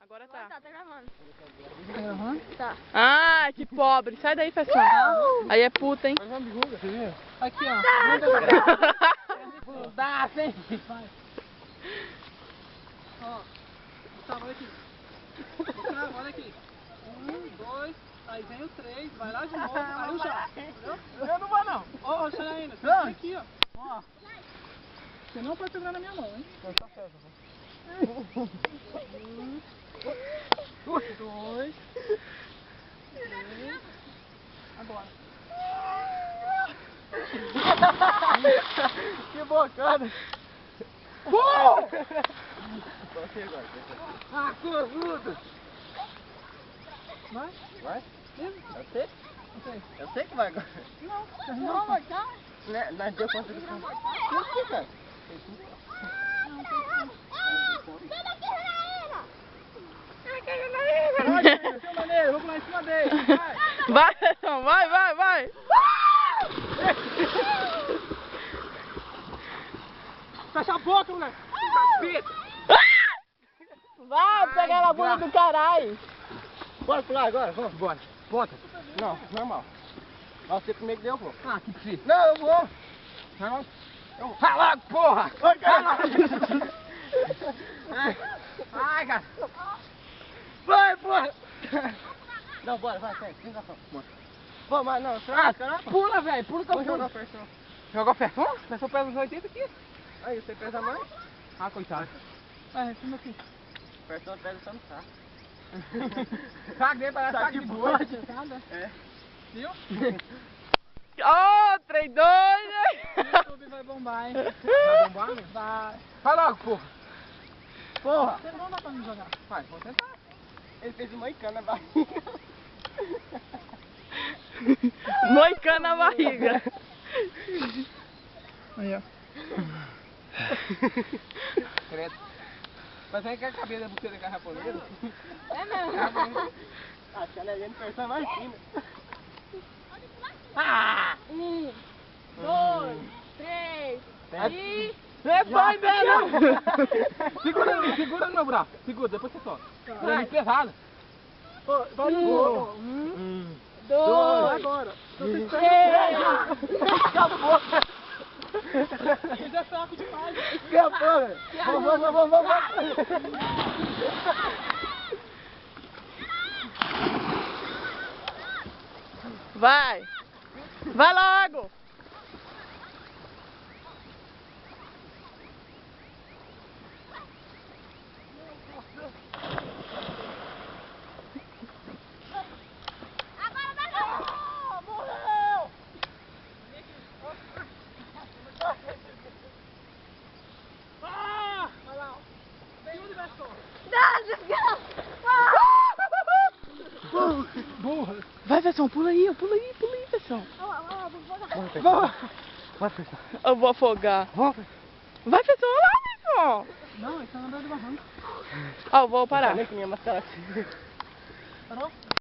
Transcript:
Agora tá. Tá gravando. Tá gravando? Tá. Ah, que pobre. Sai daí, pessoal. Aí é puta, hein? Faz uma biruga, você viu? Aqui, ó. Dá, vem. Vai. Ó. Gustavo, olha aqui. Gustavo, olha aqui. 1, 2, aí vem o 3, vai lá de novo, aí o já. Entendeu? Eu não vou não. Ó, Xanaína, você tem aqui, ó. Ó. Você não pode segurar na minha mão, hein? Vai ficar certo, 1, 2, 3. Agora. Que bocada! Você agora. Ah, cozudo! Vai? Vai? Mesmo? Eu sei. Ok. Eu sei que vai agora. Não, mortal? Nós deu conta disso. Não, Que, cara? Vai, Janaína, seu maneiro, vamos lá em cima dele. Vai! Vai, pessoal. Vai, vai, vai. Fecha a boca, moleque! Vai pegar na bunda do caralho. Bora pular agora? Vamos. Bora, ponta. Não, normal. Você primeiro que deu, pô. Ah, que precisa. Não, eu vou. Não. Vai logo, porra! Vai, cara. Ai, cara. Vai, porra. Não, bora, vai, sai. Sem razão. Bora. Pô, mas não, Pula, velho, pula que eu Vamos jogar pulo. o ferção. Joga o ferção? O ferção pesa uns 80 quilos. Aí, você pesa mais? Ah, coitado. Vai, cima aqui. O ferção pesa só no saco. Caguei, parece Saco saco de de boi. bode. É. Viu? Ó, trem doido. O YouTube vai bombar, hein? Vai bombar, né? Vai. Vai logo, porra. Porra. Você não dá pra me jogar. Vai, vou tentar. Ele fez uma icana na barriga. Moicano na barriga. Aí, ó. Credo. Mas aí que a cabeça da buceta da japonesa. É mesmo. A Xanaína ferção mais fina. Ah! 1, 2, 3 e... É pai dela! Segura no meu braço. Segura, depois você solta. Ele é muito pesado. Vai no Boa. 2, Agora. 3. Acabou. Isso é fraco demais. Acabou, velho. Vamos. Vai. Vai logo. Burra. Vai, Versão, pula aí, Versão. Vai, ferção. Eu vou afogar. Vai, Versão, olha lá, Versão. Não, ele tá andando de barranco. Ó, eu vou parar. Nem que minha máscara. Parou?